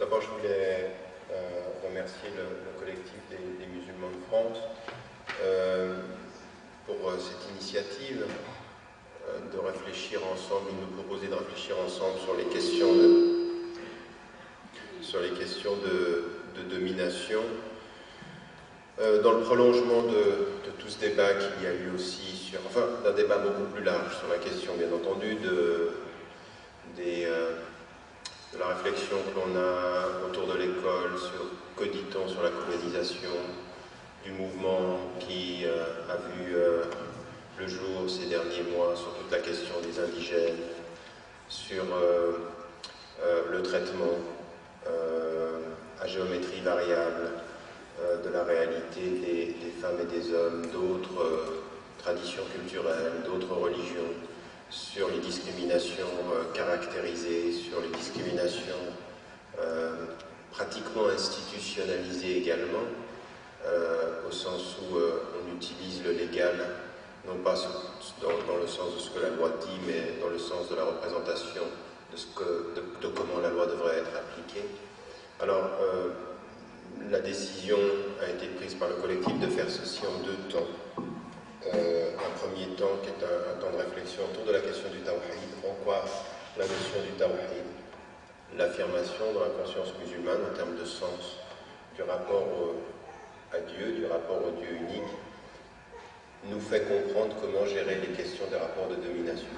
D'abord, je voulais remercier le collectif des musulmans de France pour cette initiative de réfléchir ensemble, de nous proposer de réfléchir ensemble sur les questions de domination. Dans le prolongement de tout ce débat qu'il y a eu aussi d'un débat beaucoup plus large sur la question, bien entendu, de la réflexion que l'on a autour de l'école, que dit-on sur la colonisation, du mouvement qui a vu le jour ces derniers mois sur toute la question des indigènes, sur le traitement à géométrie variable de la réalité des femmes et des hommes, d'autres traditions culturelles, d'autres religions, sur les discriminations caractérisées, sur les discriminations pratiquement institutionnalisées également, au sens où on utilise le légal, non pas dans le sens de ce que la loi dit, mais dans le sens de la représentation de comment la loi devrait être appliquée. Alors, la décision a été prise par le collectif de faire ceci en deux temps. Un premier temps qui est un temps de réflexion autour de la question du tawhid, en quoi la notion du tawhid, l'affirmation dans la conscience musulmane en termes de sens du rapport à Dieu, du rapport au Dieu unique, nous fait comprendre comment gérer les questions des rapports de domination.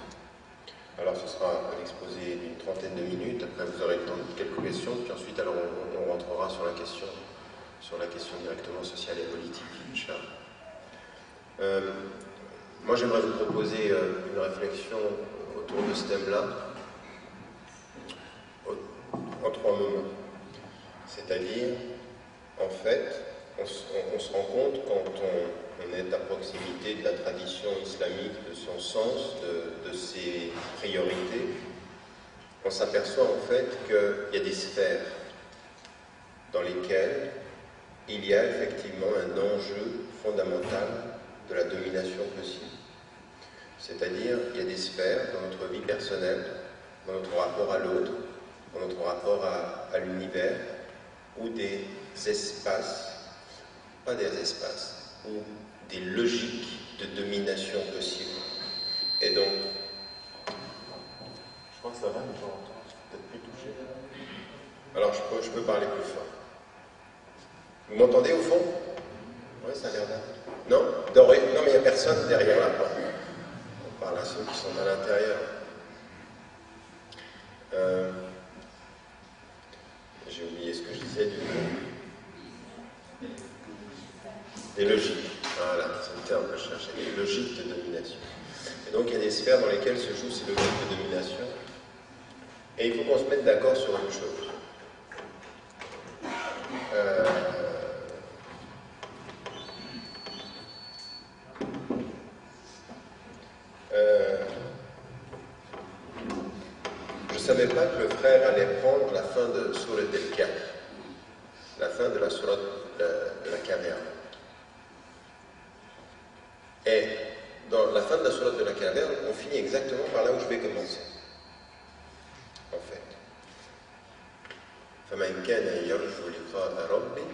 Alors ce sera un exposé d'une trentaine de minutes, après vous aurez le temps de quelques questions, puis ensuite alors on rentrera sur la question directement sociale et politique, Inch'Allah. Moi j'aimerais vous proposer une réflexion autour de ce thème-là en trois moments. C'est-à-dire, en fait, on se rend compte quand on est à proximité de la tradition islamique, de son sens, de ses priorités, on s'aperçoit en fait qu'il y a des sphères dans lesquelles il y a effectivement un enjeu fondamental de la domination possible. C'est-à-dire, il y a des sphères dans notre vie personnelle, dans notre rapport à l'autre, dans notre rapport à l'univers, ou des espaces, pas des espaces, ou des logiques de domination possible. Et donc, je crois que ça va, mais j'entends peut-être plus touché. Alors, je peux parler plus fort. Vous m'entendez au fond? Oui, ça a l'air d'aller. Non? Non, mais il n'y a personne derrière la porte. On parle à ceux qui sont à l'intérieur. J'ai oublié ce que je disais du coup. Des logiques. Voilà, c'est le terme que je cherchais. Des logiques de domination. Et donc, il y a des sphères dans lesquelles se jouent ces logiques de domination. Et il faut qu'on se mette d'accord sur une chose. Je ne savais pas que le frère allait prendre la fin de Surat al-Kahf, la fin de la Surat de la caverne. Et dans la fin de la Surat de la caverne, on finit exactement par là où je vais commencer. En fait. فَمَنْ كَانَ يَرْجُو لِقَاءَ رَبِّهِ,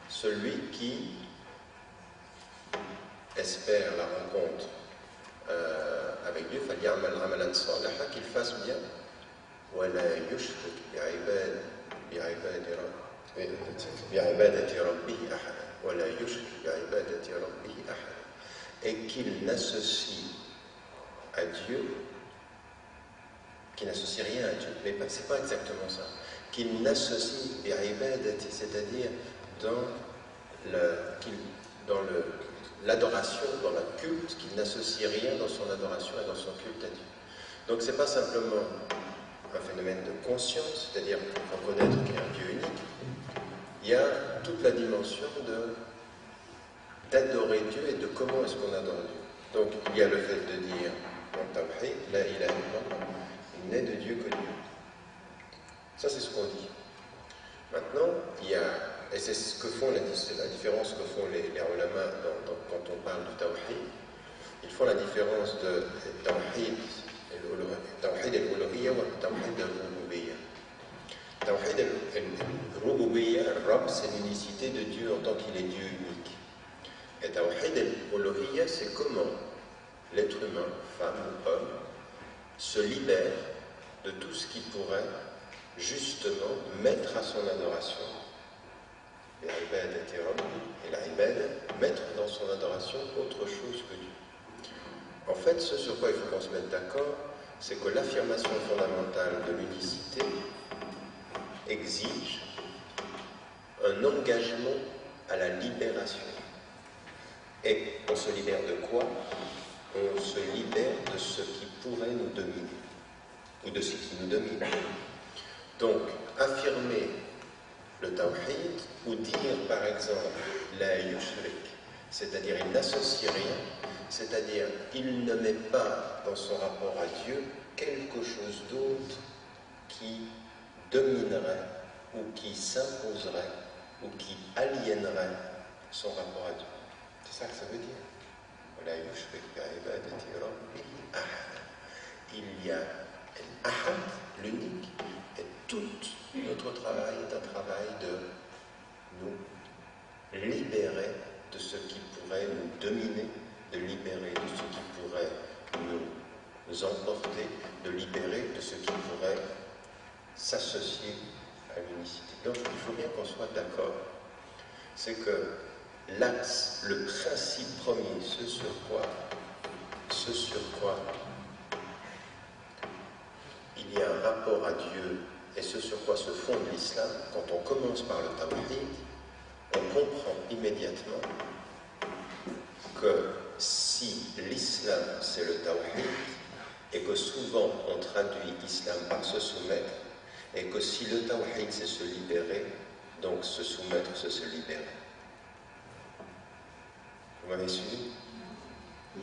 celui qui espère la rencontre avec Dieu, فَلْيَعْمَلْ عَمَلًا صَالِحًا, qu'il fasse bien. ولا يشرك بعبادة ربه أحدا ولا يشرك بعبادة ربه أحدا, et qu'il n'associe à Dieu, qu'il n'associe rien à Dieu, mais c'est pas exactement ça, qu'il n'associe bi'ibadati, c'est-à-dire dans l'adoration, dans la culte, qu'il n'associe rien dans son adoration et dans son culte à Dieu. Donc c'est pas simplement un phénomène de conscience, c'est-à-dire reconnaître qu'il y a un Dieu unique. Il y a toute la dimension d'adorer Dieu et de comment est-ce qu'on adore Dieu. Donc il y a le fait de dire dans Tawhid, la ilaha illallah, il n'est de Dieu que Dieu. Ça c'est ce qu'on dit. Maintenant, il y a, et c'est ce que font c'est la différence que font les ulama quand on parle de Tawhid. Ils font la différence de Tawhid التوحيد الألوهية والتوحيد الربوبية. توحيد Uluhiyya, Rabb, c'est l'unicité de Dieu en tant qu'il est Dieu unique. Et Tawhid al-Uluhiyya, c'est comment l'être humain, femme ou homme, se libère de tout ce qui pourrait justement mettre à son adoration. Et l'Ibad, mettre dans son adoration autre chose que Dieu. En fait, ce sur quoi il faut qu'on se mette d'accord, c'est que l'affirmation fondamentale de l'unicité exige un engagement à la libération. Et on se libère de quoi? On se libère de ce qui pourrait nous dominer, ou de ce qui nous domine. Donc, affirmer le tawhid, ou dire par exemple la yushrik, c'est-à-dire il n'associe rien, c'est-à-dire il ne met pas dans son rapport à Dieu quelque chose d'autre qui dominerait, ou qui s'imposerait, ou qui aliénerait son rapport à Dieu. C'est ça que ça veut dire. Il y a Ahad, l'unique, et tout notre travail est un travail de nous libérer de ce qui pourrait nous dominer, de libérer de ce qui pourrait nous emporter, de libérer de ce qui pourrait s'associer à l'unicité. Donc il faut bien qu'on soit d'accord. C'est que l'axe, le principe premier, ce sur quoi il y a un rapport à Dieu et ce sur quoi se fonde l'islam, quand on commence par le tawhid, on comprend immédiatement que si l'islam c'est le tawhid, et que souvent on traduit islam par se soumettre, et que si le tawhid c'est se libérer, donc se soumettre c'est se libérer. Vous m'avez suivi?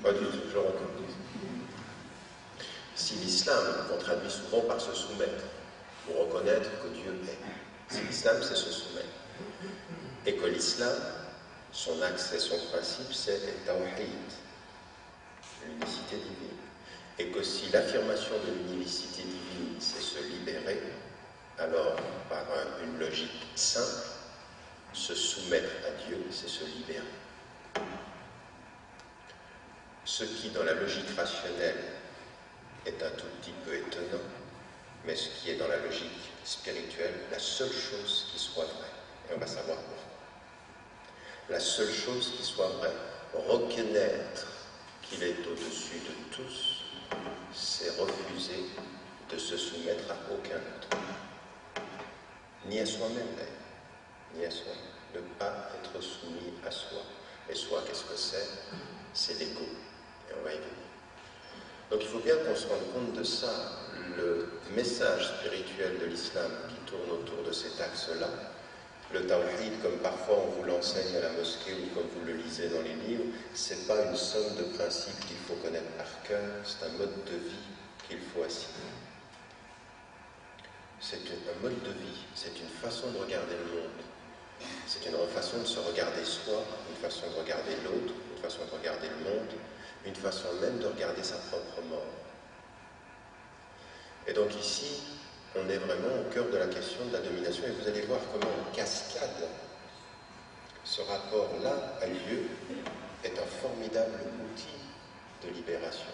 Pas du tout, je recommence. Si l'islam, on traduit souvent par se soumettre, pour reconnaître que Dieu est. Si l'islam, c'est se soumettre. Et que l'islam, son axe et son principe, c'est le tawhid, l'unicité divine. Et que si l'affirmation de l'unicité divine, c'est se libérer, alors, par une logique simple, se soumettre à Dieu, c'est se libérer. Ce qui, dans la logique rationnelle, est un tout petit peu étonnant, mais ce qui est dans la logique spirituelle, la seule chose qui soit vraie, et on va savoir pourquoi. La seule chose qui soit vraie, reconnaître qu'il est au-dessus de tous, c'est refuser de se soumettre à aucun autre. Ni à soi-même d'ailleurs, ni à soi-même. Ne pas être soumis à soi. Et soi, qu'est-ce que c'est? C'est l'ego. Et on va y venir. Donc il faut bien qu'on se rende compte de ça. Le message spirituel de l'islam qui tourne autour de cet axe-là, le tawhid, comme parfois on vous l'enseigne à la mosquée ou comme vous le lisez dans les livres, c'est pas une somme de principes qu'il faut connaître par cœur, c'est un mode de vie qu'il faut assimiler. C'est un mode de vie, c'est une façon de regarder le monde, c'est une façon de se regarder soi, une façon de regarder l'autre, une façon de regarder le monde, une façon même de regarder sa propre mort. Et donc ici, on est vraiment au cœur de la question de la domination, et vous allez voir comment en cascade, ce rapport-là à Dieu est un formidable outil de libération.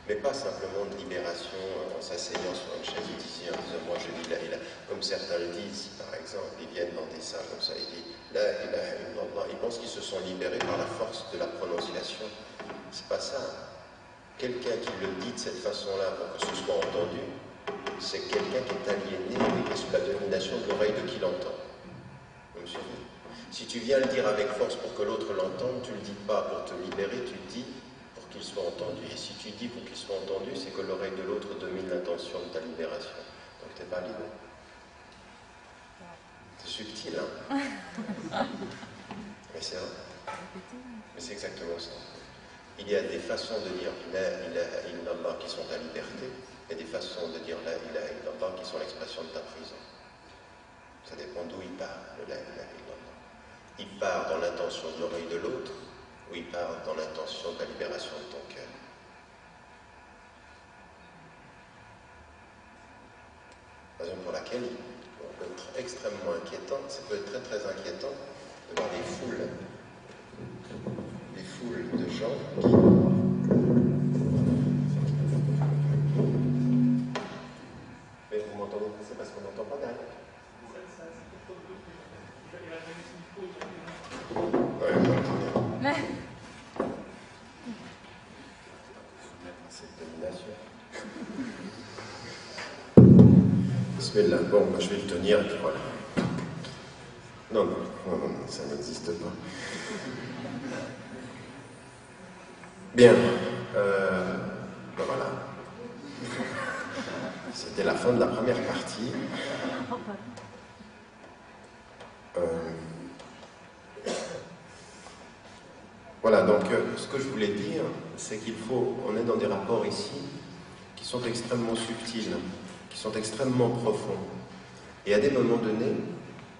Mais pas simplement de libération en s'asseyant sur une chaise ici en disant moi je dis la ilaha, comme certains le disent par exemple, ils viennent dans des salles comme ça, ils disent la ilaha illallah, ils pensent qu'ils se sont libérés par la force de la prononciation. C'est pas ça. Quelqu'un qui le dit de cette façon-là pour que ce soit entendu, c'est quelqu'un qui est aliéné et qui est sous la domination de l'oreille de qui l'entend. Vous me suivez? Si tu viens le dire avec force pour que l'autre l'entende, tu ne le dis pas pour te libérer, tu le dis pour qu'il soit entendu. Et si tu dis pour qu'il soit entendu, c'est que l'oreille de l'autre domine l'intention de ta libération. Donc tu n'es pas libre. C'est subtil, hein? Mais c'est vrai. Mais c'est exactement ça. Il y a des façons de dire la ilaha illallah qui sont ta liberté, et des façons de dire la ilaha illallah qui sont l'expression de ta prison. Ça dépend d'où il part, le la ilaha illallah. Il part dans l'intention de l'oreille de l'autre, ou il part dans l'intention de la libération de ton cœur. Raison pour laquelle peut être extrêmement inquiétant, ça peut être très très inquiétant de voir des foules de gens qui... Mais vous m'entendez passer parce qu'on n'entend pas derrière. Bismillah. Bon, je vais le tenir et puis voilà. Non, ça n'existe pas. Bien. Ben voilà. C'était la fin de la première partie. Voilà, donc ce que je voulais dire, c'est on est dans des rapports ici qui sont extrêmement subtils, qui sont extrêmement profonds. Et à des moments donnés,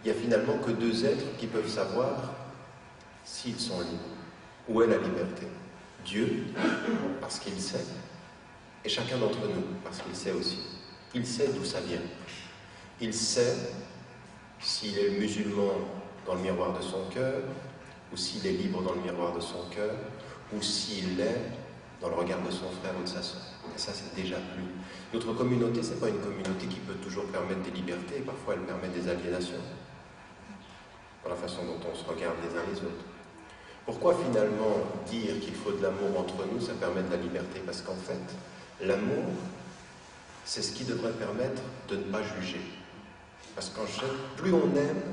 il n'y a finalement que deux êtres qui peuvent savoir s'ils sont libres. Où est la liberté? Dieu, parce qu'il sait, et chacun d'entre nous, parce qu'il sait aussi. Il sait d'où ça vient. Il sait s'il est musulman dans le miroir de son cœur, ou s'il est libre dans le miroir de son cœur, ou s'il l'est dans le regard de son frère ou de sa sœur. Et ça, c'est déjà lui. Notre communauté, ce n'est pas une communauté qui peut toujours permettre des libertés, et parfois elle permet des aliénations, dans la façon dont on se regarde les uns les autres. Pourquoi finalement dire qu'il faut de l'amour entre nous, ça permet de la liberté? Parce qu'en fait, l'amour, c'est ce qui devrait permettre de ne pas juger. Parce qu'en fait, plus on aime,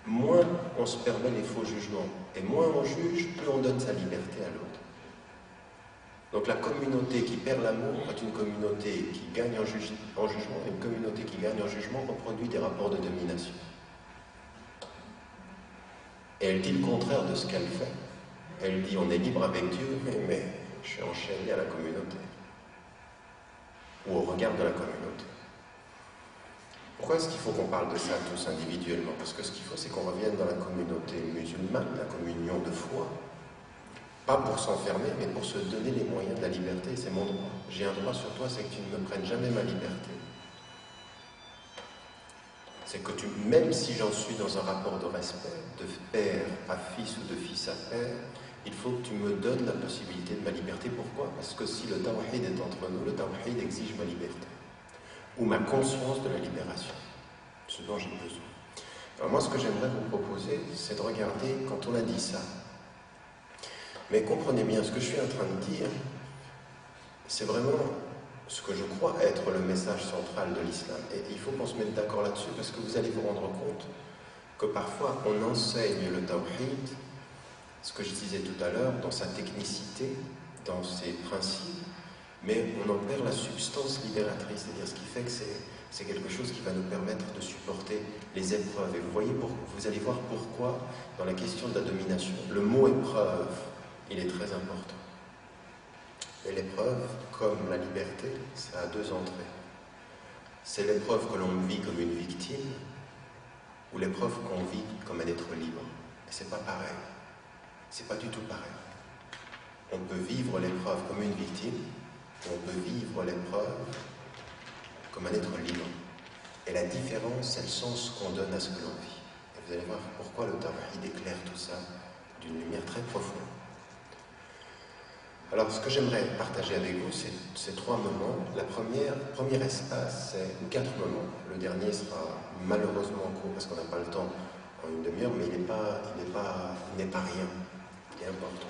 moins on se permet les faux jugements. Et moins on juge, plus on donne sa liberté à l'autre. Donc la communauté qui perd l'amour est une communauté qui gagne en jugement, et une communauté qui gagne en jugement reproduit des rapports de domination. Et elle dit le contraire de ce qu'elle fait. Elle dit on est libre avec Dieu, mais je suis enchaîné à la communauté. Ou au regard de la communauté. Pourquoi est-ce qu'il faut qu'on parle de ça tous individuellement? Parce que ce qu'il faut, c'est qu'on revienne dans la communauté musulmane, la communion de foi. Pas pour s'enfermer, mais pour se donner les moyens de la liberté. C'est mon droit. J'ai un droit sur toi, c'est que tu ne me prennes jamais ma liberté. C'est que même si j'en suis dans un rapport de respect, de père à fils ou de fils à père, il faut que tu me donnes la possibilité de ma liberté. Pourquoi? Parce que si le tawhid est entre nous, le tawhid exige ma liberté. Ou ma conscience de la libération, ce dont j'ai besoin. Alors moi, ce que j'aimerais vous proposer, c'est de regarder quand on a dit ça. Mais comprenez bien, ce que je suis en train de dire, c'est vraiment ce que je crois être le message central de l'islam. Et il faut qu'on se mette d'accord là-dessus, parce que vous allez vous rendre compte que parfois on enseigne le tawhid, ce que je disais tout à l'heure, dans sa technicité, dans ses principes, mais on en perd la substance libératrice, c'est-à-dire ce qui fait que c'est quelque chose qui va nous permettre de supporter les épreuves. Et vous allez voir pourquoi, dans la question de la domination, le mot épreuve, il est très important. Et l'épreuve, comme la liberté, ça a deux entrées. C'est l'épreuve que l'on vit comme une victime, ou l'épreuve qu'on vit comme un être libre. Et c'est pas pareil. C'est pas du tout pareil. On peut vivre l'épreuve comme une victime, ou on peut vivre l'épreuve comme un être libre. Et la différence, c'est le sens qu'on donne à ce que l'on vit. Et vous allez voir pourquoi le tawhid éclaire tout ça d'une lumière très profonde. Alors, ce que j'aimerais partager avec vous, c'est ces trois moments. Premier espace, c'est 4 moments. Le dernier sera malheureusement court parce qu'on n'a pas le temps en une demi-heure, mais il n'est pas rien. Il est important.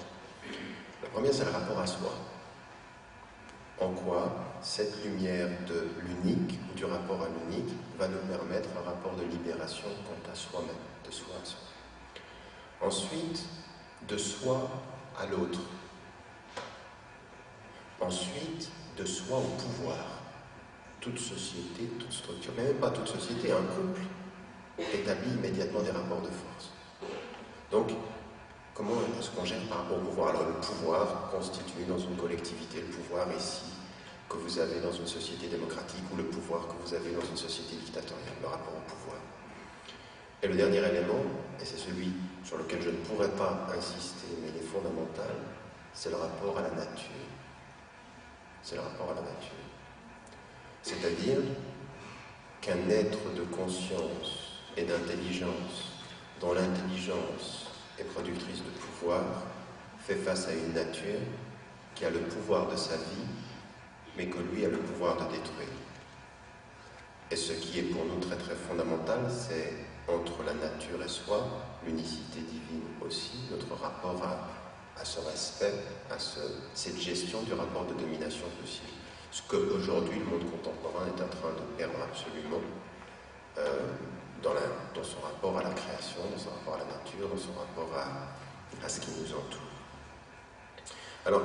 Le premier, c'est le rapport à soi. En quoi cette lumière de l'unique ou du rapport à l'unique va nous permettre un rapport de libération quant à soi-même, de soi à soi. Ensuite, de soi à l'autre. Ensuite, de soi au pouvoir. Toute société, toute structure, mais même pas toute société, un couple établit immédiatement des rapports de force. Donc, comment est-ce qu'on gère par rapport au pouvoir? Alors, le pouvoir constitué dans une collectivité, le pouvoir ici que vous avez dans une société démocratique ou le pouvoir que vous avez dans une société dictatoriale, le rapport au pouvoir. Et le dernier élément, et c'est celui sur lequel je ne pourrais pas insister, mais il est fondamental, c'est le rapport à la nature. C'est le rapport à la nature. C'est-à-dire, qu'un être de conscience et d'intelligence, dont l'intelligence est productrice de pouvoir, fait face à une nature qui a le pouvoir de sa vie, mais que lui a le pouvoir de détruire. Et ce qui est pour nous très très fondamental, c'est entre la nature et soi, l'unicité divine aussi, notre rapport à ce respect, à cette gestion du rapport de domination possible. Ce que aujourd'hui le monde contemporain est en train de perdre absolument dans son rapport à la création, dans son rapport à la nature, dans son rapport à ce qui nous entoure. Alors,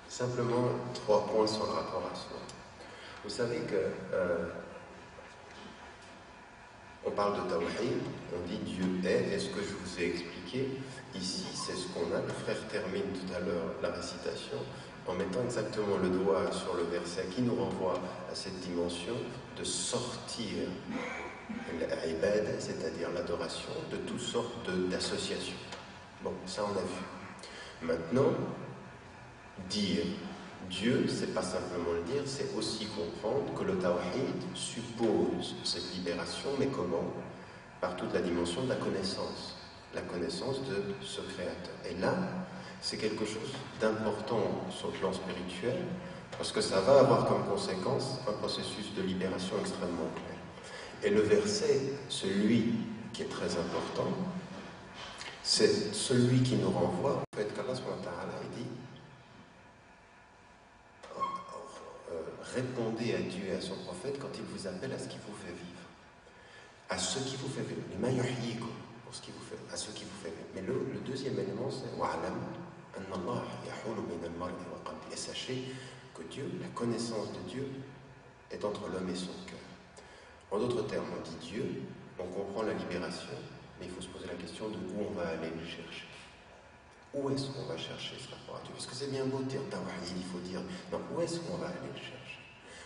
simplement 3 points sur le rapport à soi. Vous savez que on parle de Tawhid, on dit Dieu est, et ce que je vous ai expliqué ici, c'est ce qu'on a. Le frère termine tout à l'heure la récitation en mettant exactement le doigt sur le verset qui nous renvoie à cette dimension de sortir l'ibad, c'est-à-dire l'adoration, de toutes sortes d'associations. Bon, ça on a vu. Maintenant, dire Dieu, c'est pas simplement le dire, c'est aussi comprendre que le Tawhid suppose cette libération, mais comment? Par toute la dimension de la connaissance de ce Créateur. Et là, c'est quelque chose d'important sur le plan spirituel, parce que ça va avoir comme conséquence un processus de libération extrêmement clair. Et le verset, celui qui est très important, c'est celui qui nous renvoie, en fait, qu'Allah subhanahu wa ta'ala, il dit répondez à Dieu et à son prophète quand il vous appelle à ce qui vous fait vivre. À ce qui vous fait vivre. Pour ce qui vous fait, à ce qui vous fait vivre. Mais le deuxième élément, c'est et sachez que Dieu, la connaissance de Dieu, est entre l'homme et son cœur. En d'autres termes, on dit Dieu, on comprend la libération, mais il faut se poser la question de où on va aller le chercher. Où est-ce qu'on va chercher ce rapport à Dieu? Parce que c'est bien beau de dire Tawhid, il faut dire, non, où est-ce qu'on va aller le chercher?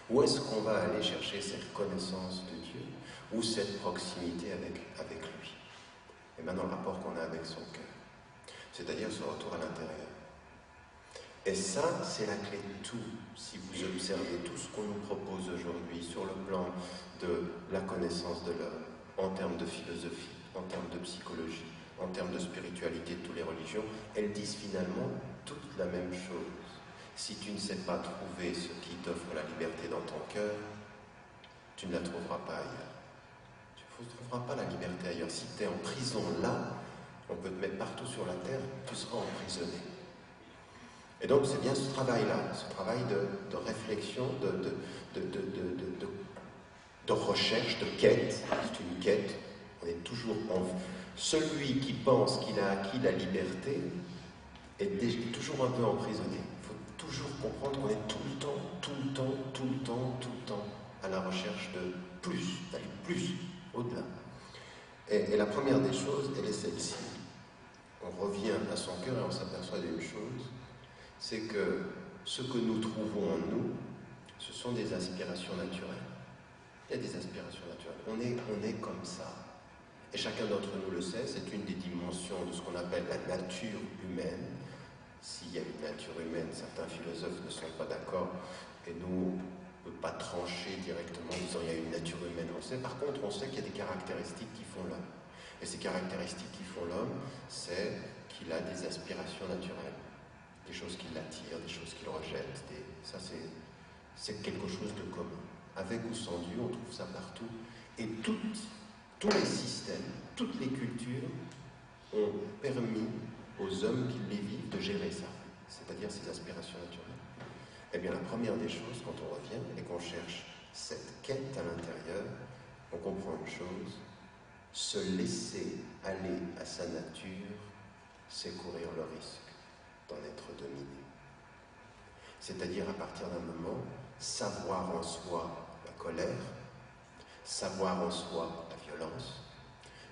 Où est-ce qu'on va aller chercher cette connaissance de Dieu ou cette proximité avec lui? Et maintenant, le rapport qu'on a avec son cœur, c'est-à-dire ce retour à l'intérieur. Et ça, c'est la clé de tout. Si vous observez tout ce qu'on nous propose aujourd'hui sur le plan de la connaissance de l'homme, en termes de philosophie, en termes de psychologie, en termes de spiritualité de toutes les religions, elles disent finalement toute la même chose. Si tu ne sais pas trouver ce qui t'offre la liberté dans ton cœur, tu ne la trouveras pas ailleurs. Tu ne trouveras pas la liberté ailleurs. Si tu es en prison là, on peut te mettre partout sur la terre, tu seras emprisonné. Et donc c'est bien ce travail-là, ce travail de réflexion, de recherche, de quête. C'est une quête, on est toujours en vue. Celui qui pense qu'il a acquis la liberté est toujours un peu emprisonné. Il faut toujours comprendre qu'on est tout le temps à la recherche de plus, d'aller plus, au-delà. Et la première des choses, elle est celle-ci. On revient à son cœur et on s'aperçoit d'une chose, c'est que ce que nous trouvons en nous, ce sont des aspirations naturelles. Il y a des aspirations naturelles. On est comme ça. Et chacun d'entre nous le sait, c'est une des dimensions de ce qu'on appelle la nature humaine. S'il y a une nature humaine, certains philosophes ne sont pas d'accord, et nous, on ne peut pas trancher directement en disant il y a une nature humaine. On sait, par contre, on sait qu'il y a des caractéristiques qui font l'homme. Et ces caractéristiques qui font l'homme, c'est qu'il a des aspirations naturelles. Des choses qui l'attirent, des choses qui le rejettent. Ça, c'est quelque chose de commun. Avec ou sans Dieu, on trouve ça partout. Et tous les systèmes, toutes les cultures ont permis aux hommes qui les vivent de gérer ça, c'est-à-dire ces aspirations naturelles. Eh bien, la première des choses, quand on revient et qu'on cherche cette quête à l'intérieur, on comprend une chose, se laisser aller à sa nature, c'est courir le risque d'en être dominé. C'est-à-dire, à partir d'un moment, savoir en soi la colère, savoir en soi la violence,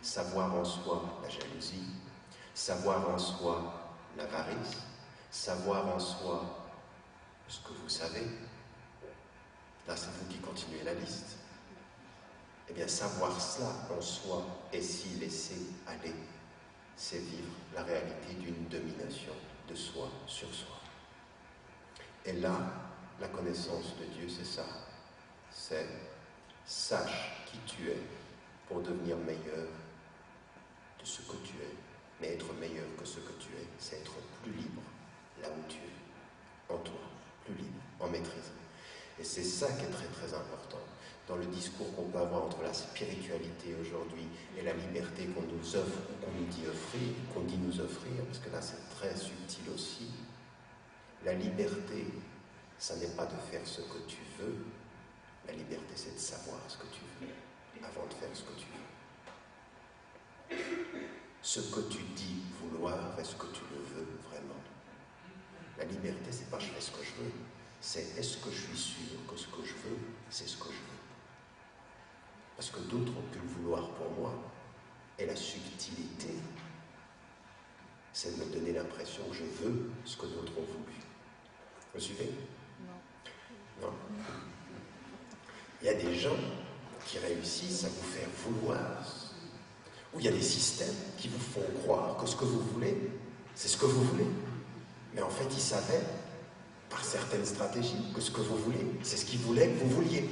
savoir en soi la jalousie, savoir en soi l'avarice, savoir en soi ce que vous savez. Là, c'est vous qui continuez la liste. Eh bien, savoir cela en soi et s'y laisser aller, c'est vivre la réalité d'une domination de soi sur soi. Et là, la connaissance de Dieu, c'est ça. C'est Sache qui tu es pour devenir meilleur de ce que tu es. Mais être meilleur que ce que tu es, c'est être plus libre là où tu es, en toi, plus libre, en maîtrise. Et c'est ça qui est très très important dans le discours qu'on peut avoir entre la spiritualité aujourd'hui et la liberté qu'on nous offre ou qu'on nous dit offrir, qu'on dit nous offrir, parce que là c'est très subtil aussi. La liberté, ça n'est pas de faire ce que tu veux. La liberté, c'est de savoir ce que tu veux avant de faire ce que tu veux. Ce que tu dis vouloir, est-ce que tu le veux vraiment? La liberté, c'est pas je fais ce que je veux, c'est est-ce que je suis sûr que ce que je veux, c'est ce que je veux. Parce que d'autres ont pu le vouloir pour moi. Et la subtilité, c'est de me donner l'impression que je veux ce que d'autres ont voulu. Vous me suivez? Non. Non. Il y a des gens qui réussissent à vous faire vouloir, ou il y a des systèmes qui vous font croire que ce que vous voulez, c'est ce que vous voulez. Mais en fait, ils savaient, par certaines stratégies, que ce que vous voulez, c'est ce qu'ils voulaient que vous vouliez.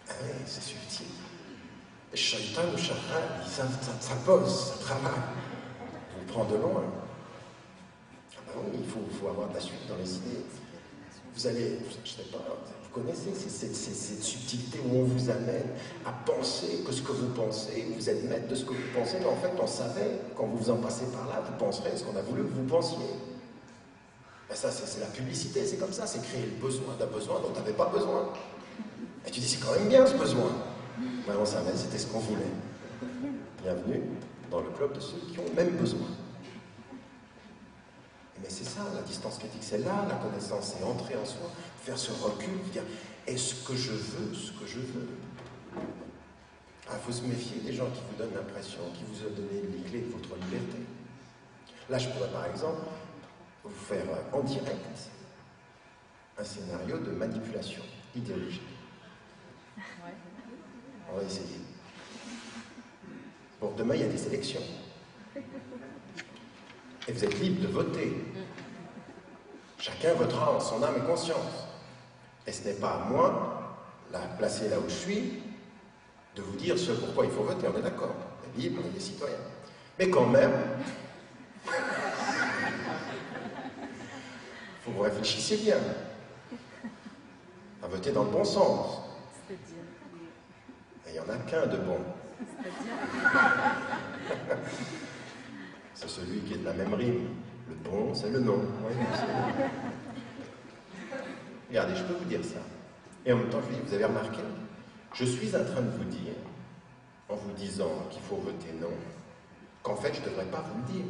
Ah oui, c'est subtil. Et Shaitan ou Shahra, ça pose, ça travaille. On vous prend de loin. Ah ben oui, il faut avoir de la suite dans les idées. Vous allez, je sais pas, vous connaissez cette subtilité où on vous amène à penser que ce que vous pensez, vous êtes maître de ce que vous pensez, mais en fait on savait, quand vous en passez par là, vous penserez ce qu'on a voulu que vous pensiez. Ben ça c'est la publicité, c'est comme ça, c'est créer le besoin d'un besoin dont tu n'avais pas besoin. Et tu dis c'est quand même bien ce besoin. Ben on savait, c'était ce qu'on voulait. Bienvenue dans le club de ceux qui ont le même besoin. Mais c'est ça, la distance critique, c'est là la connaissance, c'est entrer en soi, faire ce recul, dire est-ce que je veux ce que je veux? Il faut se méfier des gens qui vous donnent l'impression, qui vous ont donné les clés de votre liberté. Là, je pourrais par exemple vous faire en direct un scénario de manipulation idéologique. On va essayer. Bon, demain, il y a des élections. Et vous êtes libre de voter. Chacun votera en son âme et conscience. Et ce n'est pas à moi, là, placé là où je suis, de vous dire ce pourquoi il faut voter, on est d'accord. On est libre, on est des citoyens. Mais quand même, il faut que vous réfléchissiez bien à voter dans le bon sens. Et il n'y en a qu'un de bon. C'est celui qui est de la même rime. Le bon, c'est le non. Oui, regardez, je peux vous dire ça. Et en même temps, je vous dis, vous avez remarqué, je suis en train de vous dire, en vous disant qu'il faut voter non, qu'en fait, je ne devrais pas vous le dire.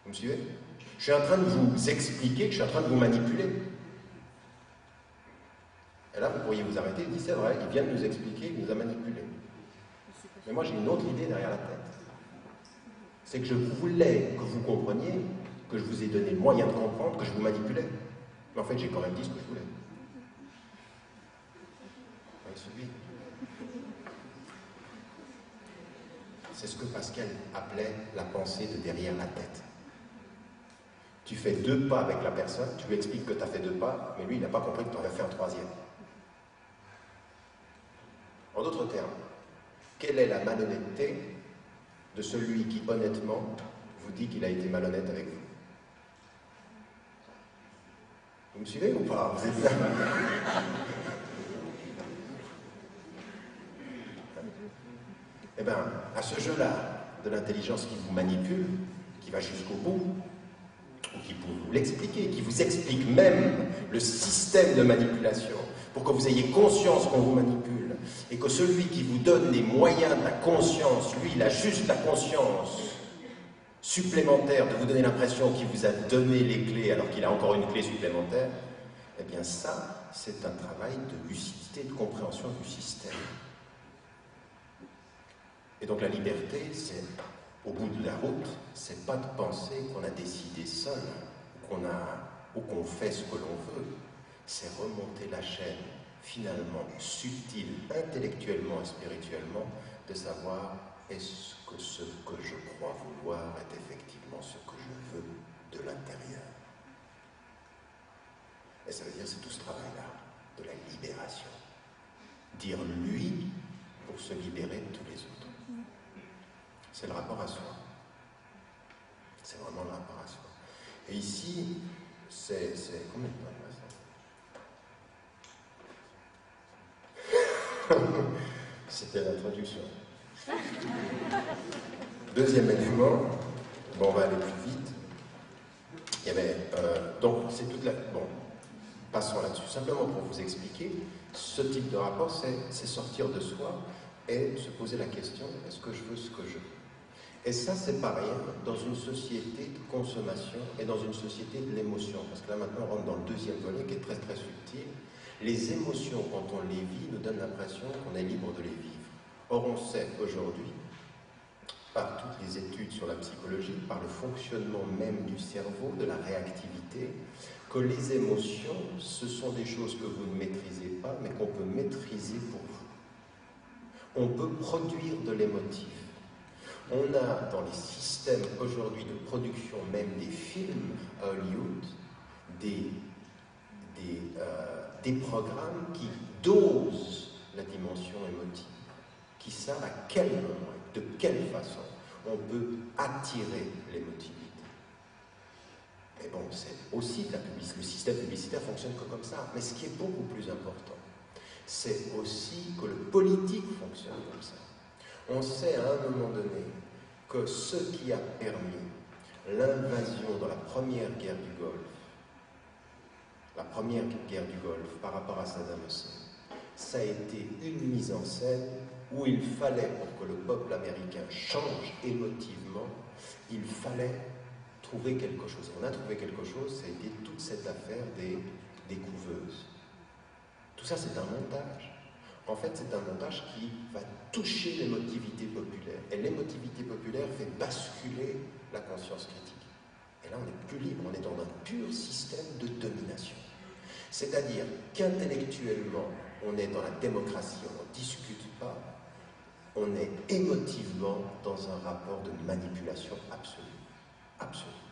Vous me suivez? Je suis en train de vous expliquer que je suis en train de vous manipuler. Et là, vous pourriez vous arrêter et dire, c'est vrai, il vient de nous expliquer, il nous a manipulés. Mais moi, j'ai une autre idée derrière la tête. C'est que je voulais que vous compreniez, que je vous ai donné le moyen de comprendre que je vous manipulais. Mais en fait, j'ai quand même dit ce que je voulais. C'est ce que Pascal appelait la pensée de derrière la tête. Tu fais 2 pas avec la personne, tu lui expliques que tu as fait 2 pas, mais lui, il n'a pas compris que tu en as fait un 3e. En d'autres termes, quelle est la malhonnêteté de celui qui, honnêtement, vous dit qu'il a été malhonnête avec vous? Vous me suivez ou pas? Vous êtes là? Eh bien, à ce jeu-là de l'intelligence qui vous manipule, qui va jusqu'au bout, ou qui peut vous l'expliquer, qui vous explique même le système de manipulation, pour que vous ayez conscience qu'on vous manipule, et que celui qui vous donne les moyens de la conscience, lui, il a juste la conscience supplémentaire de vous donner l'impression qu'il vous a donné les clés alors qu'il a encore une clé supplémentaire, eh bien ça, c'est un travail de lucidité, de compréhension du système. Et donc la liberté, c'est, au bout de la route, c'est pas de penser qu'on a décidé seul, ou qu'on fait ce que l'on veut, c'est remonter la chaîne, finalement, subtile, intellectuellement et spirituellement, de savoir est-ce que ce que je crois vouloir est effectivement ce que je veux de l'intérieur. Et ça veut dire c'est tout ce travail-là de la libération. Dire lui pour se libérer de tous les autres. C'est le rapport à soi. C'est vraiment le rapport à soi. Et ici, c'est combien de temps ça? C'était l'introduction. Deuxième élément, bon, on va aller plus vite. Il y avait, donc, c'est toute la... Bon, passons là-dessus. Simplement pour vous expliquer, ce type de rapport, c'est sortir de soi et se poser la question, est-ce que je veux ce que je veux? Et ça, c'est pas rien dans une société de consommation et dans une société de l'émotion. Parce que là, maintenant, on rentre dans le deuxième volet qui est très, très subtil. Les émotions, quand on les vit, nous donnent l'impression qu'on est libre de les vivre. Or, on sait aujourd'hui, par toutes les études sur la psychologie, par le fonctionnement même du cerveau, de la réactivité, que les émotions, ce sont des choses que vous ne maîtrisez pas, mais qu'on peut maîtriser pour vous. On peut produire de l'émotif. On a dans les systèmes aujourd'hui de production, même des films à Hollywood, des programmes qui dosent la dimension émotive, qui savent à quel moment, de quelle façon on peut attirer l'émotivité. Mais bon, c'est aussi de la publicité. Le système publicitaire fonctionne que comme ça. Mais ce qui est beaucoup plus important, c'est aussi que le politique fonctionne comme ça. On sait à un moment donné que ce qui a permis l'invasion dans la première guerre du Golfe, par rapport à Saddam Hussein, ça a été une mise en scène où il fallait, pour que le peuple américain change émotivement, il fallait trouver quelque chose. On a trouvé quelque chose, ça a été toute cette affaire des couveuses. Tout ça, c'est un montage. En fait, c'est un montage qui va toucher l'émotivité populaire. Et l'émotivité populaire fait basculer la conscience critique. Et là, on n'est plus libre, on est dans un pur système de domination. C'est-à-dire qu'intellectuellement, on est dans la démocratie, on ne discute pas, on est émotivement dans un rapport de manipulation absolue. Absolue.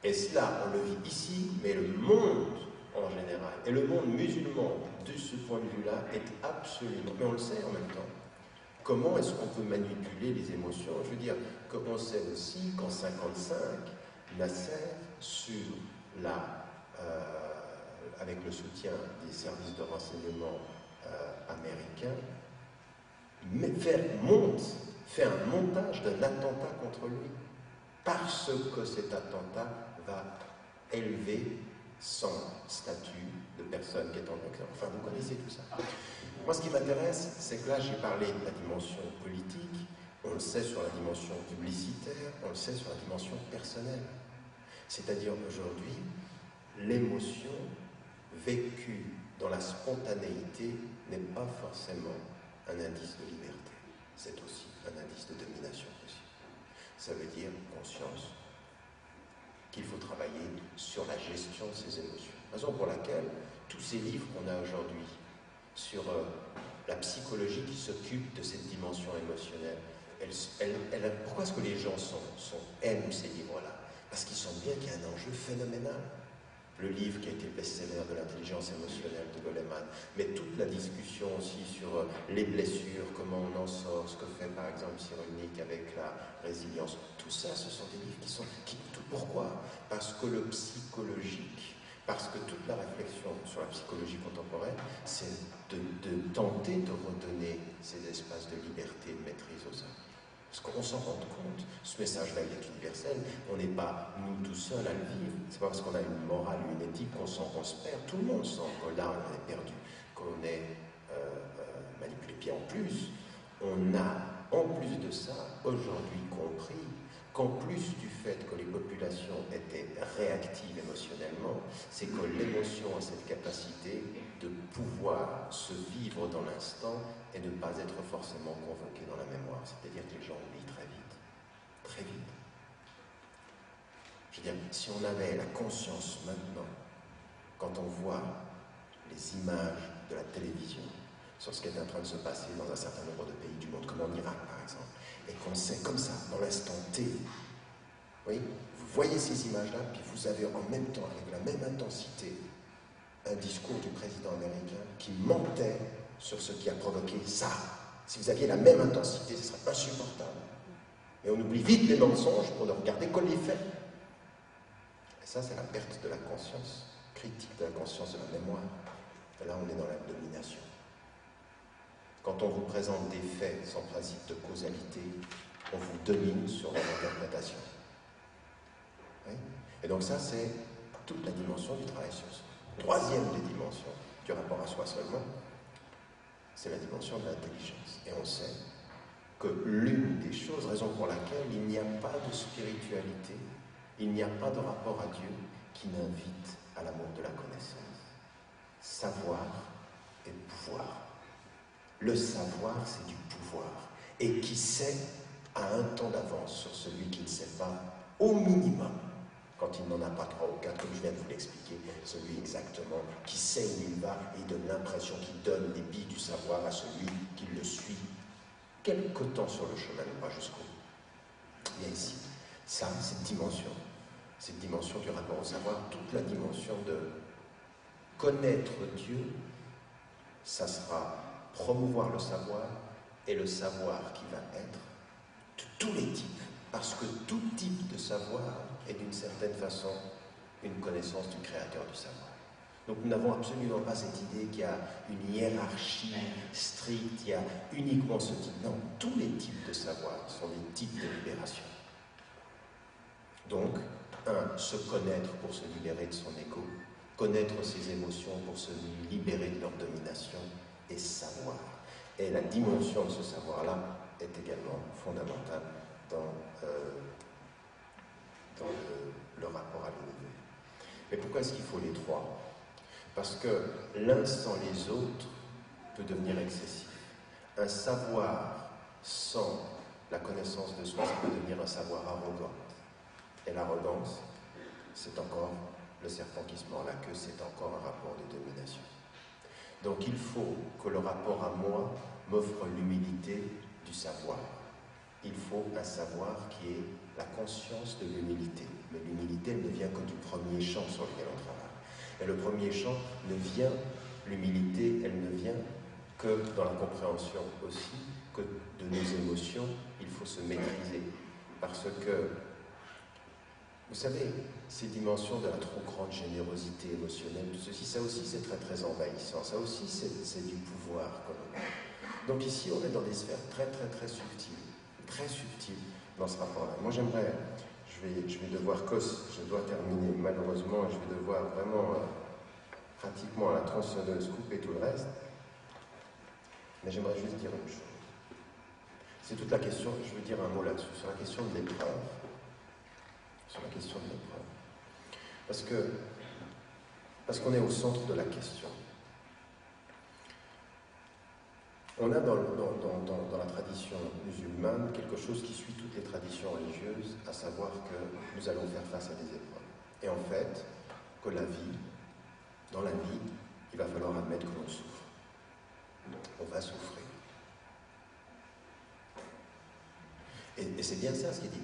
Et cela, on le vit ici, mais le monde en général, et le monde musulman, de ce point de vue-là, est absolument... Mais on le sait en même temps. Comment est-ce qu'on peut manipuler les émotions? Je veux dire, qu'on sait aussi qu'en 1955, Nasser, avec le soutien des services de renseignement américains, fait un montage d'un attentat contre lui, parce que cet attentat va élever son statut de personne qui est en concurrence. Enfin, vous connaissez tout ça. Moi, ce qui m'intéresse, c'est que là, j'ai parlé de la dimension politique, on le sait sur la dimension publicitaire, on le sait sur la dimension personnelle. C'est-à-dire aujourd'hui, l'émotion vécue dans la spontanéité n'est pas forcément un indice de liberté. C'est aussi un indice de domination possible. Ça veut dire conscience, qu'il faut travailler sur la gestion de ses émotions. Raison pour laquelle tous ces livres qu'on a aujourd'hui sur la psychologie qui s'occupe de cette dimension émotionnelle, pourquoi est-ce que les gens aiment ces livres-là? Parce qu'ils sentent bien qu'il y a un enjeu phénoménal. Le livre qui a été best-seller de l'intelligence émotionnelle de Goleman, mais toute la discussion aussi sur les blessures, comment on en sort, ce que fait par exemple Cyrulnik avec la résilience, tout ça, ce sont des livres pourquoi? Parce que le psychologique, parce que toute la réflexion sur la psychologie contemporaine, c'est de tenter de redonner ces espaces de liberté et de maîtrise aux hommes. Parce qu'on s'en rend compte, ce message-là il est universel, on n'est pas nous tout seuls à le vivre, c'est pas parce qu'on a une morale, une éthique qu'on sent qu'on se perd, tout le monde sent que là on est perdu, qu'on est manipulé. Puis en plus, on a en plus de ça aujourd'hui compris qu'en plus du fait que les populations étaient réactives émotionnellement, c'est que l'émotion a cette capacité de pouvoir se vivre dans l'instant et ne pas être forcément convoquée dans la mémoire. C'est-à-dire que les gens oublient très vite. Très vite. Je veux dire, si on avait la conscience maintenant, quand on voit les images de la télévision sur ce qui est en train de se passer dans un certain nombre de pays du monde, comme en Irak par exemple, et qu'on sait comme ça, dans l'instant T, oui, vous voyez ces images-là, puis vous avez en même temps, avec la même intensité, un discours du président américain qui mentait sur ce qui a provoqué ça. Si vous aviez la même intensité, ce serait insupportable. Mais on oublie vite les mensonges pour ne regarder que les faits. Et ça, c'est la perte de la conscience, critique de la conscience, de la mémoire. Et là, on est dans la domination. Quand on vous présente des faits sans principe de causalité, on vous domine sur leur interprétation. Oui. Et donc ça, c'est toute la dimension du travail sur soi. Troisième des dimensions du rapport à soi seulement, c'est la dimension de l'intelligence. Et on sait que l'une des choses, raison pour laquelle il n'y a pas de spiritualité, il n'y a pas de rapport à Dieu qui n'invite à l'amour de la connaissance. Savoir et pouvoir. Le savoir, c'est du pouvoir. Et qui sait a un temps d'avance sur celui qui ne sait pas, au minimum, quand il n'en a pas 3 ou 4, comme je viens de vous l'expliquer, celui exactement qui sait où il va et donne l'impression qu'il donne les billes du savoir à celui qui le suit. Quelque temps sur le chemin, pas jusqu'au bout. Il y a ici, ça, cette dimension du rapport au savoir, toute la dimension de connaître Dieu, ça sera promouvoir le savoir et le savoir qui va être de tous les types, parce que tout type de savoir est d'une certaine façon une connaissance du créateur du savoir. Donc nous n'avons absolument pas cette idée qu'il y a une hiérarchie stricte, il y a uniquement ce type. Non, tous les types de savoir sont des types de libération. Donc, se connaître pour se libérer de son ego, connaître ses émotions pour se libérer de leur domination, et savoir. Et la dimension de ce savoir-là est également fondamentale dans le rapport à l'univers. Mais pourquoi est-ce qu'il faut les trois? Parce que l'un sans les autres peut devenir excessif. Un savoir sans la connaissance de soi, ça peut devenir un savoir arrogant. Et l'arrogance, c'est encore le serpent qui se mord la queue, c'est encore un rapport de domination. Donc il faut que le rapport à moi m'offre l'humilité du savoir. Il faut un savoir qui ait la conscience de l'humilité. Mais l'humilité, elle ne vient que du premier champ sur lequel on travaille. Et le premier champ ne vient, l'humilité, elle ne vient que dans la compréhension aussi que de nos émotions, il faut se maîtriser. Parce que, vous savez, ces dimensions de la trop grande générosité émotionnelle, tout ceci, ça aussi c'est très très envahissant, ça aussi c'est du pouvoir. Donc ici on est dans des sphères très très très subtiles dans ce rapport-là. Moi j'aimerais, je vais devoir je dois terminer malheureusement, et je vais devoir vraiment pratiquement à la tronçonneuse couper tout le reste, mais j'aimerais juste dire une chose. C'est toute la question, je veux dire un mot là-dessus, sur la question de l'épreuve. Sur la question de l'épreuve. Parce qu'on est au centre de la question. On a dans la tradition musulmane quelque chose qui suit toutes les traditions religieuses, à savoir que nous allons faire face à des épreuves. Et en fait, que dans la vie, il va falloir admettre que l'on souffre. On va souffrir. Et c'est bien ça ce qui est dit.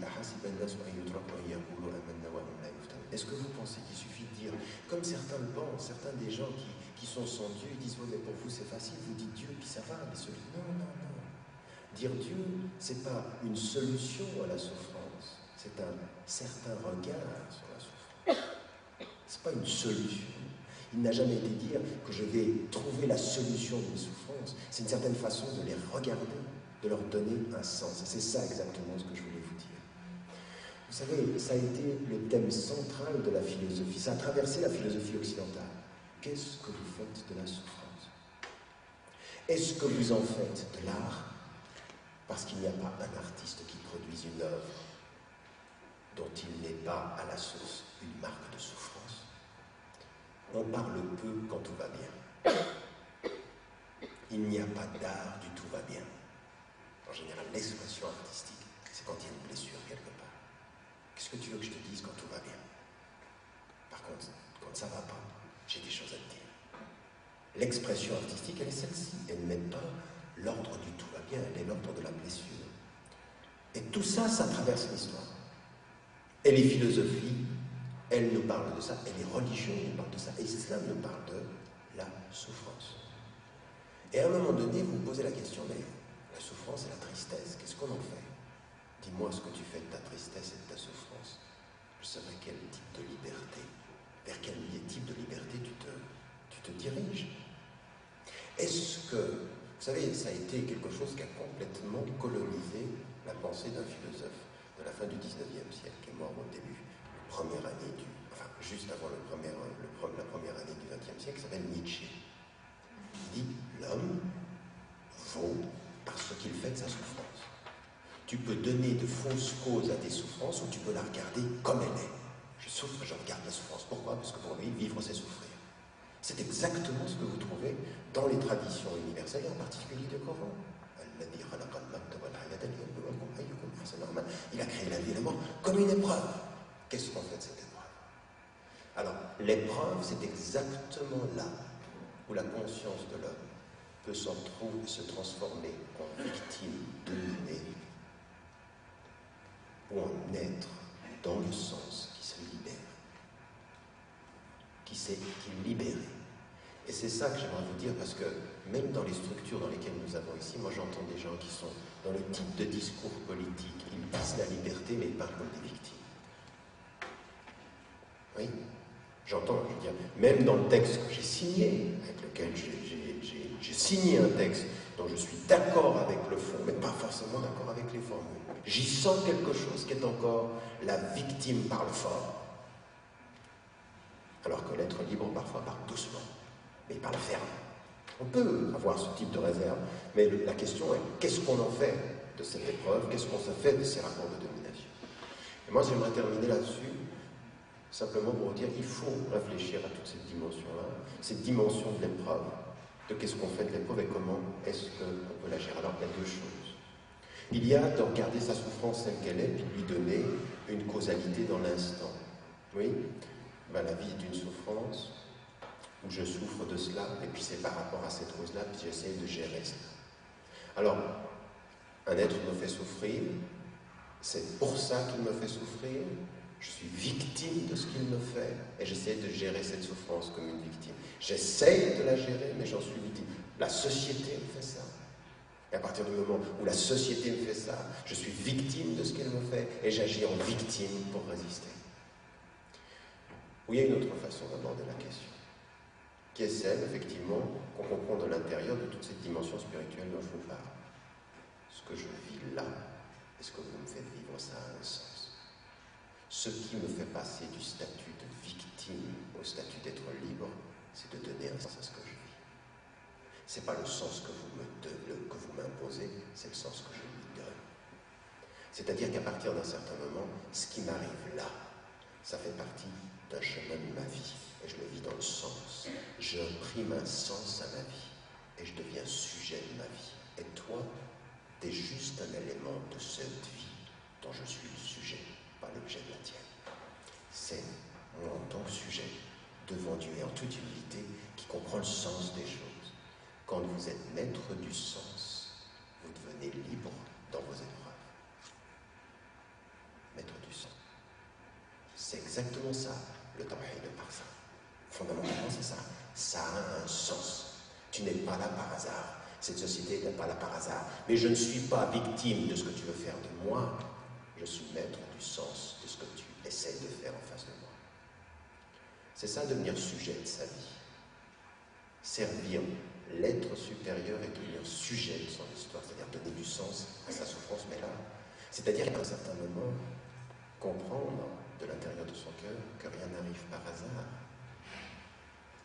Est-ce que vous pensez qu'il suffit de dire, comme certains le pensent, certains des gens qui sont sans Dieu, ils disent, mais pour vous c'est facile, vous dites Dieu, puis ça va, mais non. Dire Dieu, c'est pas une solution à la souffrance, c'est un certain regard sur la souffrance. C'est pas une solution. Il n'a jamais été dire que je vais trouver la solution de mes souffrances. C'est une certaine façon de les regarder, de leur donner un sens. Et c'est ça exactement ce que je voulais vous dire. Vous savez, ça a été le thème central de la philosophie. Ça a traversé la philosophie occidentale. Qu'est-ce que vous faites de la souffrance? Est-ce que vous en faites de l'art? Parce qu'il n'y a pas un artiste qui produise une œuvre dont il n'est pas à la source une marque de souffrance. On parle peu quand tout va bien. Il n'y a pas d'art du tout va bien. En général, l'expression artistique, c'est quand il y a une blessure quelque part. Qu'est-ce que tu veux que je te dise quand tout va bien? Par contre, quand ça ne va pas, j'ai des choses à te dire. L'expression artistique, elle est celle-ci. Elle n'est pas l'ordre du tout va bien, elle est l'ordre de la blessure. Et tout ça, ça traverse l'histoire. Et les philosophies Elle nous parle de ça, et les religions nous parlent de ça, et l'islam nous parle de la souffrance. Et à un moment donné, vous vous posez la question, mais la souffrance et la tristesse, qu'est-ce qu'on en fait? Dis-moi ce que tu fais de ta tristesse et de ta souffrance. Je saurai quel type de liberté, vers quel type de liberté tu te diriges. Est-ce que, vous savez, ça a été quelque chose qui a complètement colonisé la pensée d'un philosophe de la fin du 19e siècle, qui est mort au début, juste avant la première année du 20e siècle, qui s'appelle Nietzsche. Il dit, l'homme vaut par ce qu'il fait de sa souffrance. Tu peux donner de fausses causes à tes souffrances ou tu peux la regarder comme elle est. Je souffre, je regarde la souffrance. Pourquoi? Parce que pour lui, vivre, c'est souffrir. C'est exactement ce que vous trouvez dans les traditions universelles, et en particulier du Coran. Il a créé la vie et la mort comme une épreuve. Qu'est-ce qu'on fait de cette épreuve? Alors, l'épreuve, c'est exactement là où la conscience de l'homme peut se transformer en victime dominée ou en être dans le sens qui se libère, qui s'est libéré. Et c'est ça que j'aimerais vous dire, parce que même dans les structures dans lesquelles nous avons ici, moi j'entends des gens qui sont dans le type de discours politique, ils disent la liberté, mais ils parlent comme des victimes. Oui, j'entends, je veux dire, même dans le texte que j'ai signé, avec lequel j'ai signé un texte dont je suis d'accord avec le fond, mais pas forcément d'accord avec les formules. J'y sens quelque chose qui est encore la victime parle fort. Alors que l'être libre parfois parle doucement, mais il parle ferme. On peut avoir ce type de réserve, mais la question est, qu'est-ce qu'on en fait de cette épreuve? Qu'est-ce qu'on se fait de ces rapports de domination? Et moi, j'aimerais terminer là-dessus, simplement pour vous dire, il faut réfléchir à toute cette dimension-là, cette dimension de l'épreuve, de qu'est-ce qu'on fait de l'épreuve et comment est-ce qu'on peut la gérer. Alors, il y a deux choses. Il y a de regarder sa souffrance telle qu'elle est, puis de lui donner une causalité dans l'instant. Oui, ben, la vie est une souffrance, où je souffre de cela, et puis c'est par rapport à cette cause-là, puis j'essaie de gérer cela. Alors, un être me fait souffrir, c'est pour ça qu'il me fait souffrir, je suis victime de ce qu'il me fait, et j'essaie de gérer cette souffrance comme une victime. J'essaie de la gérer, mais j'en suis victime. La société me fait ça. Et à partir du moment où la société me fait ça, je suis victime de ce qu'elle me fait, et j'agis en victime pour résister. Ou il y a une autre façon d'aborder la question, qui est celle, effectivement, qu'on comprend de l'intérieur de toute cette dimension spirituelle dont je vous parle. Ce que je vis là, et ce que vous me faites vivre, ça a un sens. Ce qui me fait passer du statut de victime au statut d'être libre, c'est de donner un sens à ce que je vis. Ce n'est pas le sens que vous m'imposez, c'est le sens que je lui donne. C'est-à-dire qu'à partir d'un certain moment, ce qui m'arrive là, ça fait partie d'un chemin de ma vie. Et je le vis dans le sens. J'imprime un sens à ma vie. Et je deviens sujet de ma vie. Et toi, tu es juste un élément de cette vie dont je suis le sujet, pas l'objet de la tienne. C'est moi en tant que sujet, devant Dieu et en toute humilité, qui comprend le sens des choses. Quand vous êtes maître du sens, vous devenez libre dans vos épreuves. Maître du sens. C'est exactement ça, le tawhid par ça. Fondamentalement, c'est ça. Ça a un sens. Tu n'es pas là par hasard. Cette société n'est pas là par hasard. Mais je ne suis pas victime de ce que tu veux faire de moi. Je suis maître du sens de ce que tu essaies de faire en face de moi. C'est ça, devenir sujet de sa vie. Servir l'être supérieur et devenir sujet de son histoire. C'est-à-dire donner du sens à sa souffrance, mais là. C'est-à-dire qu'à un certain moment, comprendre de l'intérieur de son cœur que rien n'arrive par hasard.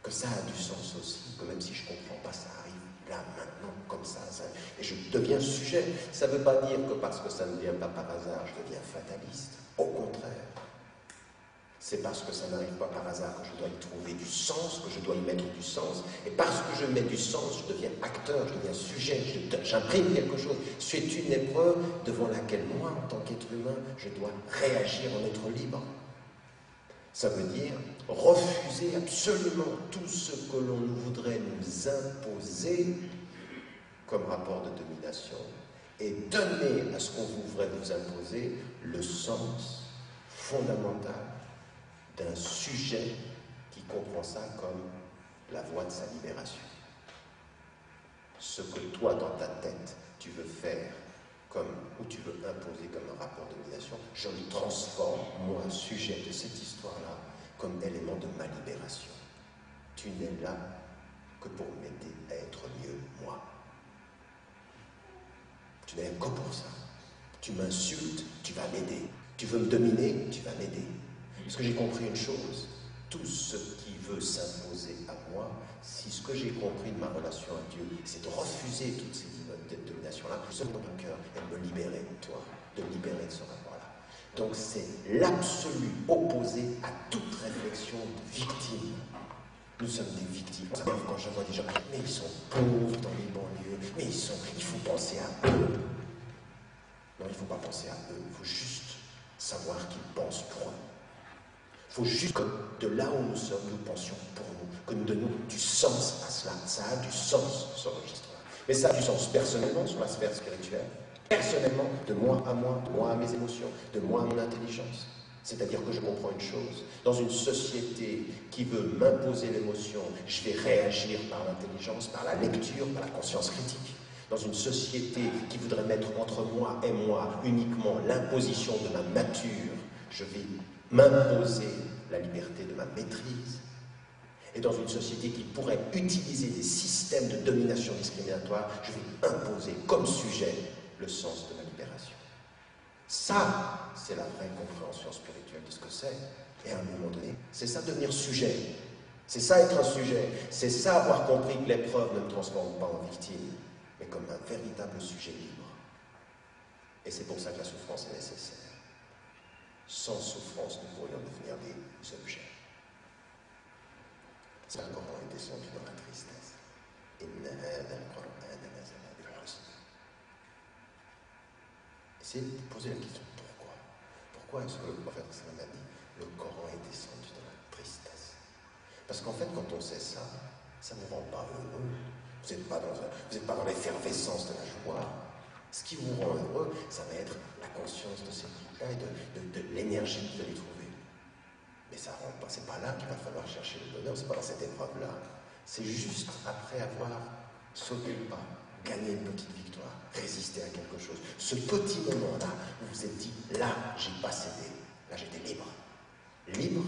Que ça a du sens aussi, que même si je ne comprends pas, ça arrive là, maintenant, comme ça. Et je deviens sujet. Ça ne veut pas dire que parce que ça ne vient pas par hasard, je deviens fataliste. Au contraire. C'est parce que ça n'arrive pas par hasard que je dois y trouver du sens, que je dois y mettre du sens. Et parce que je mets du sens, je deviens acteur, je deviens sujet, j'imprime quelque chose. C'est une épreuve devant laquelle moi, en tant qu'être humain, je dois réagir en être libre. Ça veut dire refuser absolument tout ce que l'on voudrait nous imposer comme rapport de domination et donner à ce qu'on voudrait vous imposer le sens fondamental d'un sujet qui comprend ça comme la voie de sa libération. Ce que toi, dans ta tête, tu veux faire ou tu veux imposer comme un rapport de domination, je le transforme, moi, sujet de cette histoire-là, comme élément de ma libération. Tu n'es là que pour m'aider à être mieux, moi. Tu n'es que pour ça. Tu m'insultes, tu vas m'aider. Tu veux me dominer, tu vas m'aider. Parce que j'ai compris une chose, tout ce qui veut s'imposer à moi, si ce que j'ai compris de ma relation à Dieu, c'est de refuser toutes ces dominations-là, je dans mon cœur et de me libérer de toi, de me libérer de ce rapport-là. Donc c'est l'absolu opposé à toute réflexion de victime. Nous sommes des victimes. Quand je vois des gens, mais ils sont pauvres dans les banlieues, mais il faut penser à eux. Non, il ne faut pas penser à eux, il faut juste savoir qu'ils pensent pour eux. Il faut juste que de là où nous sommes, nous pensions pour nous, que nous donnions du sens à cela. Ça a du sens, ce registre-là. Mais ça a du sens personnellement sur la sphère spirituelle, personnellement, de moi à mes émotions, de moi à mon intelligence. C'est-à-dire que je comprends une chose, dans une société qui veut m'imposer l'émotion, je vais réagir par l'intelligence, par la lecture, par la conscience critique. Dans une société qui voudrait mettre entre moi et moi uniquement l'imposition de ma nature, je vais m'imposer la liberté de ma maîtrise. Et dans une société qui pourrait utiliser des systèmes de domination discriminatoire, je vais imposer comme sujet le sens de ma libération. Ça, c'est la vraie compréhension spirituelle de ce que c'est. Et à un moment donné, c'est ça devenir sujet. C'est ça être un sujet. C'est ça avoir compris que l'épreuve ne me transforme pas en victime, mais comme un véritable sujet libre. Et c'est pour ça que la souffrance est nécessaire. Sans souffrance, nous pourrions devenir des objets. Ça, le Coran est descendu dans la tristesse. Essayez de poser la question, pourquoi? Pourquoi est-ce que le prophète a dit le Coran est descendu dans la tristesse? Parce qu'en fait, quand on sait ça, ça ne vous rend pas heureux. Vous n'êtes pas dans l'effervescence de la joie. Ce qui vous rend heureux, ça va être la conscience de ces trucs-là et de l'énergie que vous allez trouver. Mais ça rend pas, c'est pas là qu'il va falloir chercher le bonheur, c'est pas dans cette épreuve-là. C'est juste après avoir sauté le pas, gagné une petite victoire, résister à quelque chose. Ce petit moment-là, où vous vous êtes dit, là, j'ai pas cédé, là, j'étais libre. Libre,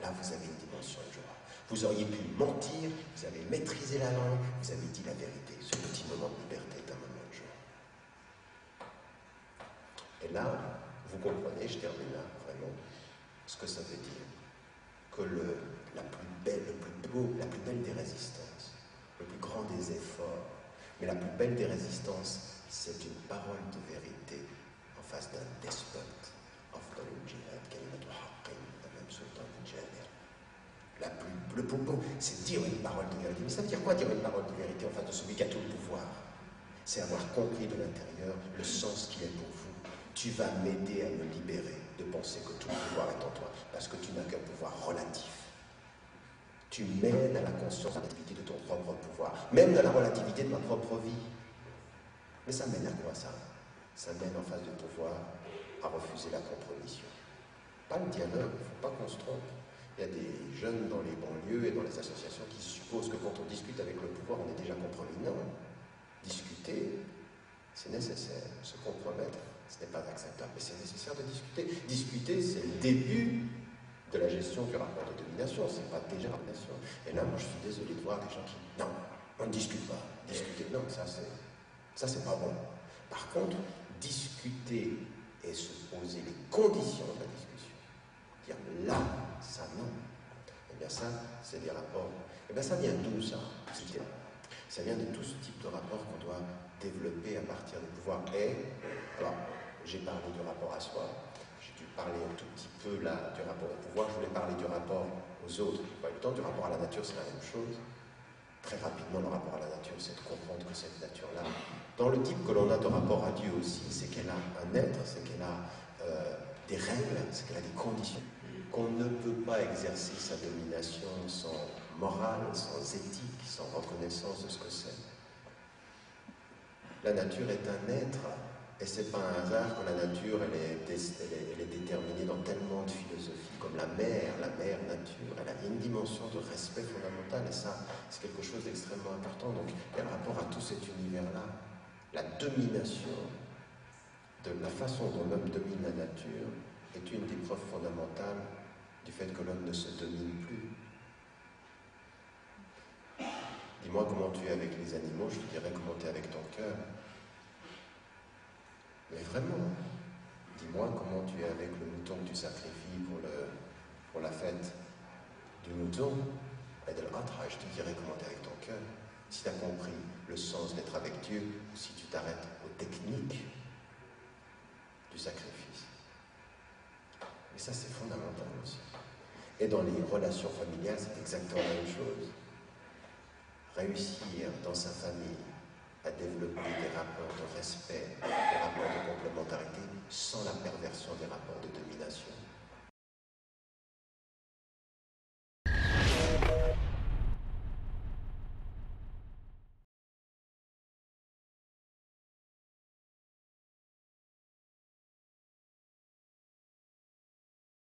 là, vous avez une dimension de joie. Vous auriez pu mentir, vous avez maîtrisé la langue, vous avez dit la vérité. Ce petit moment de liberté est un moment de joie. Et là, vous comprenez, je termine là, vraiment, ce que ça veut dire. Que la plus belle des résistances, le plus grand des efforts, mais la plus belle des résistances, c'est une parole de vérité en face d'un despote. Le plus beau, c'est dire une parole de vérité. Mais ça veut dire quoi dire une parole de vérité en face de celui qui a tout le pouvoir? C'est avoir compris de l'intérieur le sens qu'il est pour vous. Tu vas m'aider à me libérer de penser que tout le pouvoir est en toi, parce que tu n'as qu'un pouvoir relatif. Tu mènes à la conscience de la relativité de ton propre pouvoir, même de la relativité de ma propre vie. Mais ça mène à quoi ça? Ça mène en face du pouvoir à refuser la compromission. Pas le dialogue, il ne faut pas qu'on se trompe. Il y a des jeunes dans les banlieues et dans les associations qui supposent que quand on discute avec le pouvoir, on est déjà compromis. Non. Discuter, c'est nécessaire. Se compromettre, ce n'est pas acceptable, mais c'est nécessaire de discuter. Discuter, c'est le début de la gestion du rapport de domination, c'est pas déjà la domination. Et là, moi, je suis désolé de voir des gens qui... Non, on ne discute pas. Discuter, non, ça, c'est pas bon. Par contre, discuter et se poser les conditions de la discussion. Dire là, ça non. Eh bien ça, c'est des rapports. Eh bien ça vient d'où ça? Ça vient de tout ce type de rapport qu'on doit développer à partir du pouvoir. Et, alors, j'ai parlé du rapport à soi, j'ai dû parler un tout petit peu là du rapport au pouvoir, je voulais parler du rapport aux autres. Pas eu le temps, du rapport à la nature, c'est la même chose. Très rapidement, le rapport à la nature, c'est de comprendre que cette nature-là, dans le type que l'on a de rapport à Dieu aussi, c'est qu'elle a un être, c'est qu'elle a des règles, c'est qu'elle a des conditions. Qu'on ne peut pas exercer sa domination sans morale, sans éthique, sans reconnaissance de ce que c'est. La nature est un être Et c'est pas un hasard que la nature, elle est déterminée dans tellement de philosophies, comme la mère nature, elle a une dimension de respect fondamental, et ça, c'est quelque chose d'extrêmement important. Donc, il y a un rapport à tout cet univers-là, la domination, de la façon dont l'homme domine la nature, est une des preuves fondamentales du fait que l'homme ne se domine plus. Dis-moi comment tu es avec les animaux, je te dirai comment tu es avec ton cœur. Mais vraiment, dis-moi comment tu es avec le mouton que tu sacrifies pour la fête du mouton et de l'Adha, je te dirai comment tu es avec ton cœur. Si tu as compris le sens d'être avec Dieu, ou si tu t'arrêtes aux techniques du sacrifice. Et ça, c'est fondamental aussi. Et dans les relations familiales, c'est exactement la même chose. Réussir dans sa famille à développer des rapports de respect, de